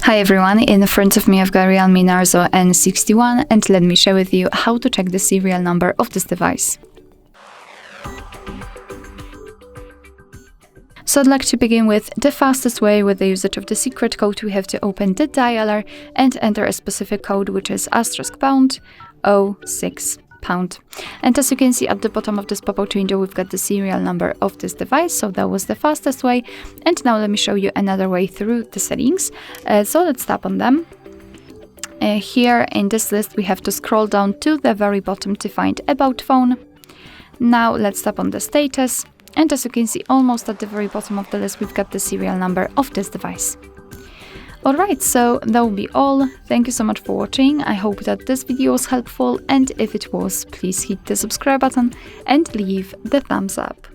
Hi everyone, in front of me I've got REALME Narzo N61 and let me share with you how to check the serial number of this device. So I'd like to begin with the fastest way with the usage of the secret code. We have to open the dialer and enter a specific code, which is *##06#. And as you can see at the bottom of this pop-up window, we've got the serial number of this device. So that was the fastest way. And now let me show you another way through the settings. So let's tap on them. Here in this list, we have to scroll down to the very bottom to find About Phone. Now let's tap on the status. And as you can see, almost at the very bottom of the list, we've got the serial number of this device. Alright, so that will be all. Thank you so much for watching. I hope that this video was helpful, and if it was, please hit the subscribe button and leave the thumbs up.